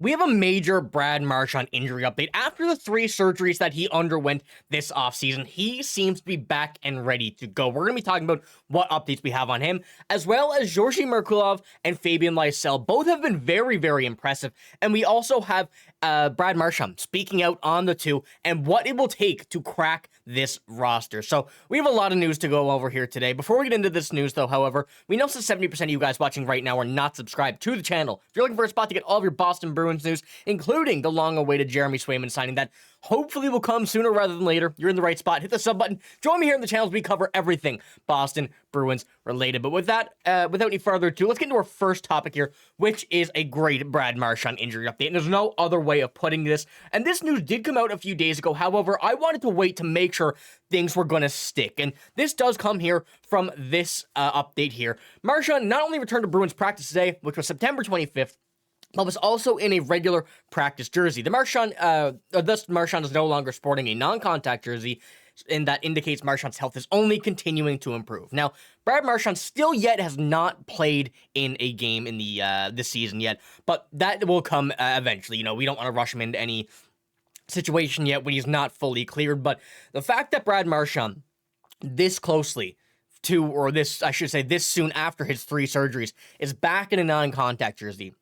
We have a major Brad Marchand injury update. After the 3 surgeries that he underwent this offseason, he seems to be back and ready to go. We're going to be talking about what updates we have on him, as well as Georgii Merkulov and Fabian Lysell. Both have been very, very impressive. And we also have Brad Marchand speaking out on the two and what it will take to crack this roster. So we have a lot of news to go over here today. Before we get into this news, though, however, we know that 70% of you guys watching right now are not subscribed to the channel. If you're looking for a spot to get all of your Boston Bruins news, including the long-awaited Jeremy Swayman signing that hopefully will come sooner rather than later, you're in the right spot. Hit the sub button. Join me here in the channel as we cover everything Boston Bruins related. But with that, without any further ado, let's get into our first topic here, which is a great Brad Marchand injury update. And there's no other way of putting this. And this news did come out a few days ago. However, I wanted to wait to make sure things were going to stick. And this does come here from this update here. Marchand not only returned to Bruins practice today, which was September 25th, but was also in a regular practice jersey. Thus Marchand is no longer sporting a non-contact jersey, and that indicates Marchand's health is only continuing to improve. Now, Brad Marchand still yet has not played in a game in the this season yet, but that will come eventually. You know, we don't want to rush him into any situation yet when he's not fully cleared, but the fact that Brad Marchand this closely to, or this, I should say, this soon after his 3 surgeries, is back in a non-contact jersey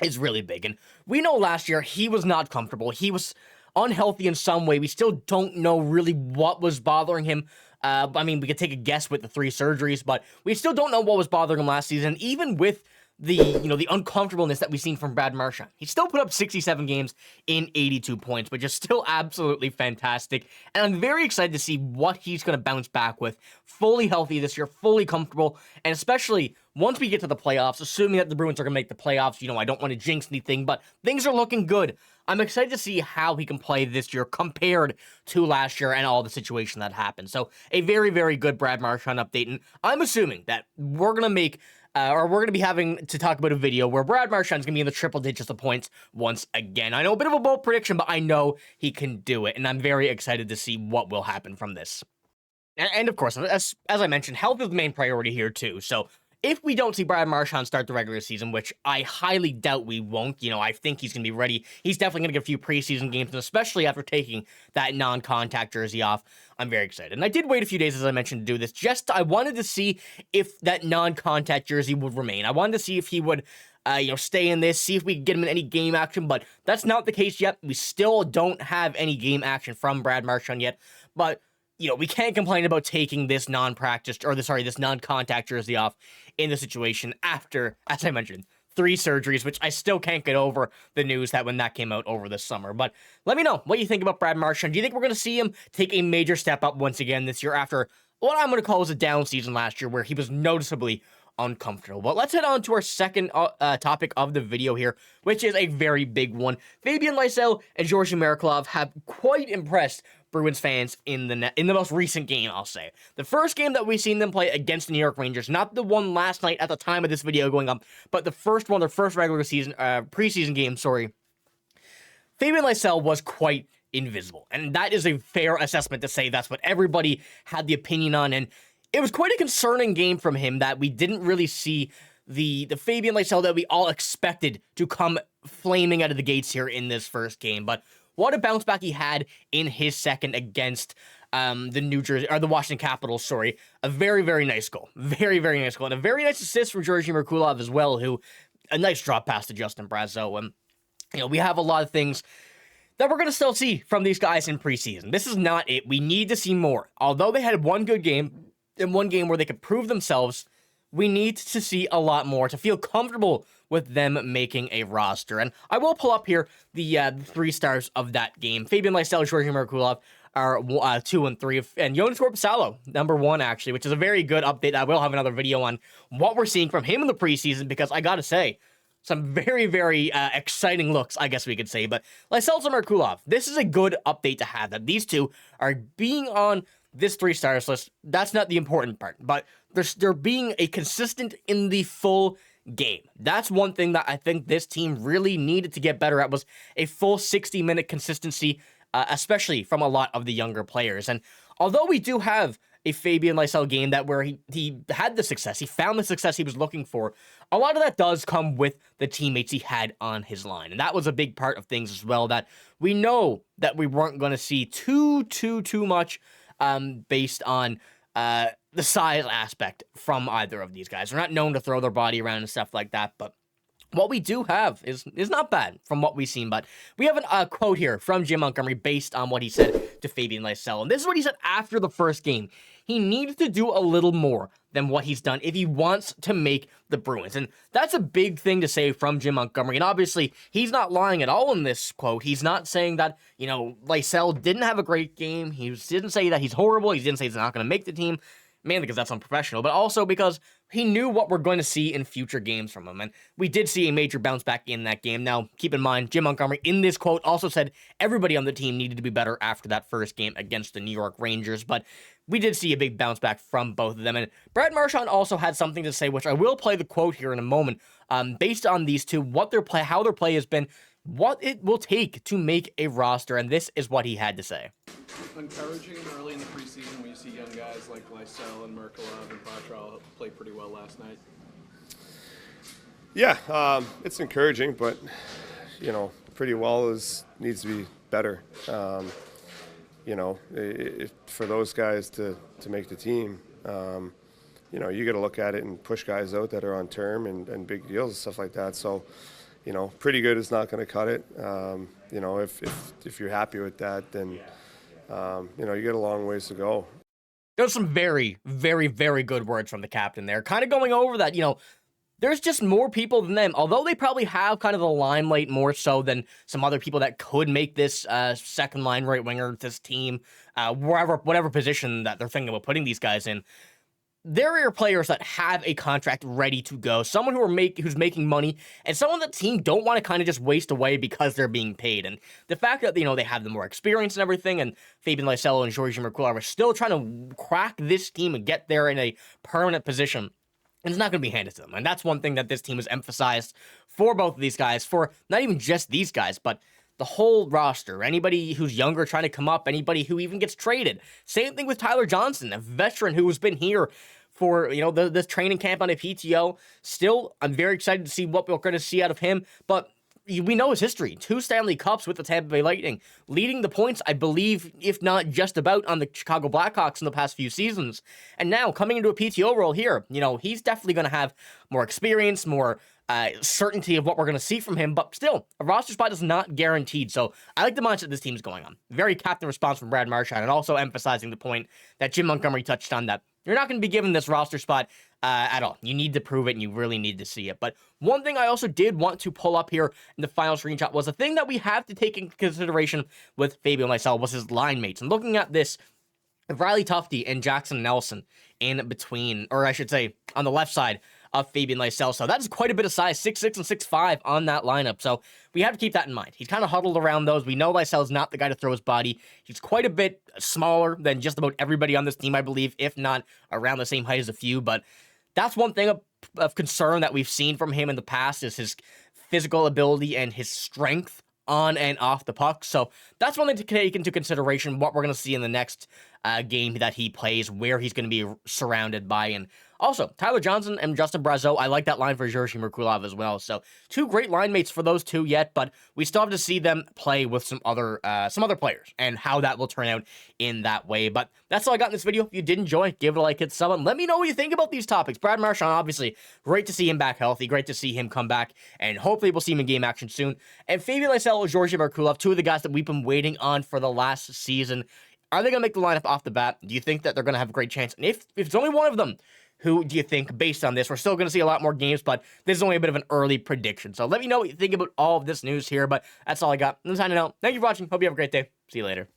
is really big. And we know last year he was not comfortable. He was unhealthy in some way. We still don't know really what was bothering him. I mean, we could take a guess with the 3 surgeries, but we still don't know what was bothering him last season. Even with the uncomfortableness that we've seen from Brad Marchand, he still put up 67 games in 82 points, which is still absolutely fantastic. And I'm very excited to see what he's going to bounce back with. Fully healthy this year, fully comfortable, and especially once we get to the playoffs, assuming that the Bruins are going to make the playoffs. You know, I don't want to jinx anything, but things are looking good. I'm excited to see how he can play this year compared to last year and all the situation that happened. So a very, very good Brad Marchand update, and I'm assuming that we're going to make we're going to be having to talk about a video where Brad Marchand's going to be in the triple digits of points once again. I know a bit of a bold prediction, but I know he can do it, and I'm very excited to see what will happen from this. And of course, as I mentioned, health is the main priority here too. So if we don't see Brad Marchand start the regular season, which I highly doubt we won't, you know, I think he's going to be ready. He's definitely going to get a few preseason games, and especially after taking that non-contact jersey off, I'm very excited. And I did wait a few days, as I mentioned, to do this. I wanted to see if that non-contact jersey would remain. I wanted to see if he would stay in this, see if we could get him in any game action, but that's not the case yet. We still don't have any game action from Brad Marchand yet, but you know, we can't complain about taking this this non-contact jersey off in the situation after, as I mentioned, 3 surgeries, which I still can't get over the news that when that came out over the summer. But let me know what you think about Brad Marchand. Do you think we're going to see him take a major step up once again this year after what I'm going to call was a down season last year where he was noticeably uncomfortable? But let's head on to our second topic of the video here, which is a very big one. Fabian Lysell and Georgii Merkulov have quite impressed Bruins fans in the most recent game, I'll say. The first game that we've seen them play against the New York Rangers, not the one last night at the time of this video going up, but the first one, their first regular season, preseason game, sorry. Fabian Lysell was quite invisible, and that is a fair assessment to say that's what everybody had the opinion on, and it was quite a concerning game from him that we didn't really see the Fabian Lysell that we all expected to come flaming out of the gates here in this first game. But what a bounce back he had in his second against the Washington Capitals, sorry. A very, very nice goal. Very, very nice goal. And a very nice assist from Georgii Merkulov as well, a nice drop pass to Justin Brazeau. And, you know, we have a lot of things that we're going to still see from these guys in preseason. This is not it. We need to see more. Although they had one good game, in one game where they could prove themselves, we need to see a lot more to feel comfortable with them making a roster. And I will pull up here the 3 stars of that game. Fabian Lysell, Georgii Merkulov are 2 and 3, and Joonas Korpisalo, number 1 actually, which is a very good update. I will have another video on what we're seeing from him in the preseason, because I gotta say, some very, very exciting looks, I guess we could say. But Lysell and Merkulov, this is a good update to have, that these two are being on this 3 stars list. That's not the important part, but they're being a consistent in the full game. That's one thing that I think this team really needed to get better at, was a full 60-minute consistency, especially from a lot of the younger players. And although we do have a Fabian Lysell game where he had the success. He found the success he was looking for. A lot of that does come with the teammates he had on his line. And that was a big part of things as well, that we know that we weren't going to see too much based on the size aspect from either of these guys. They're not known to throw their body around and stuff like that, but what we do have is not bad from what we've seen. But we have a quote here from Jim Montgomery based on what he said to Fabian Lysell. And this is what he said after the first game. He needs to do a little more than what he's done if he wants to make the Bruins. And that's a big thing to say from Jim Montgomery. And obviously, he's not lying at all in this quote. He's not saying that, Lysell didn't have a great game. He didn't say that he's horrible. He didn't say he's not going to make the team, mainly because that's unprofessional, but also because he knew what we're going to see in future games from him. And we did see a major bounce back in that game. Now, keep in mind, Jim Montgomery in this quote also said everybody on the team needed to be better after that first game against the New York Rangers, but we did see a big bounce back from both of them. And Brad Marchand also had something to say, which I will play the quote here in a moment, based on these two, how their play has been, what it will take to make a roster, and this is what he had to say. Encouraging early in the preseason when you see young guys like Lysell and Merkulov and Pastrnak play pretty well last night. Yeah, it's encouraging, but pretty well needs to be better. For those guys to make the team, you got to look at it and push guys out that are on term and big deals and stuff like that. So, pretty good is not going to cut it. If you're happy with that, then you got a long ways to go. There's some very, very, very good words from the captain there. Kind of going over that, there's just more people than them. Although they probably have kind of the limelight more so than some other people that could make this second line right winger, this team, whatever position that they're thinking about putting these guys in. There are players that have a contract ready to go, someone who's making money, and someone that the team don't want to kind of just waste away because they're being paid. And the fact that, they have the more experience and everything, and Fabian Lysell and Georgii Merkulov are still trying to crack this team and get there in a permanent position, it's not going to be handed to them. And that's one thing that this team has emphasized for both of these guys, for not even just these guys, but the whole roster. Anybody who's younger trying to come up, anybody who even gets traded. Same thing with Tyler Johnson, a veteran who has been here for, this training camp on a PTO. Still, I'm very excited to see what we're going to see out of him, but we know his history. 2 Stanley Cups with the Tampa Bay Lightning, leading the points, I believe, if not just about, on the Chicago Blackhawks in the past few seasons. And now, coming into a PTO role here, he's definitely going to have more experience, more certainty of what we're going to see from him, but still, a roster spot is not guaranteed. So I like the mindset this team's going on. Very captain response from Brad Marchand, and also emphasizing the point that Jim Montgomery touched on, that you're not going to be given this roster spot at all. You need to prove it, and you really need to see it. But one thing I also did want to pull up here in the final screenshot was a thing that we have to take into consideration with Fabian Lysell was his line mates. And looking at this, Riley Tufte and Jackson Nelson in between, or I should say, on the left side of Fabian Lysell. So that's quite a bit of size, 6'6" and 6'5" on that lineup. So we have to keep that in mind. He's kind of huddled around those. We know Lysell's not the guy to throw his body. He's quite a bit smaller than just about everybody on this team, I believe, if not around the same height as a few. But that's one thing of concern that we've seen from him in the past, is his physical ability and his strength on and off the puck. So that's one thing to take into consideration, what we're going to see in the next game that he plays, where he's going to be surrounded by. And also, Tyler Johnson and Justin Brazeau, I like that line for Georgii Merkulov as well. So 2 great line mates for those two yet, but we still have to see them play with some other players and how that will turn out in that way. But that's all I got in this video. If you did enjoy, give it a like, hit sub, and let me know what you think about these topics. Brad Marchand, obviously, great to see him back healthy. Great to see him come back, and hopefully we'll see him in game action soon. And Fabian Lysell or Georgii Merkulov, 2 of the guys that we've been waiting on for the last season. Are they going to make the lineup off the bat? Do you think that they're going to have a great chance? And if it's only one of them, who do you think, based on this? We're still going to see a lot more games, but this is only a bit of an early prediction. So let me know what you think about all of this news here, but that's all I got. I'm signing out. Thank you for watching. Hope you have a great day. See you later.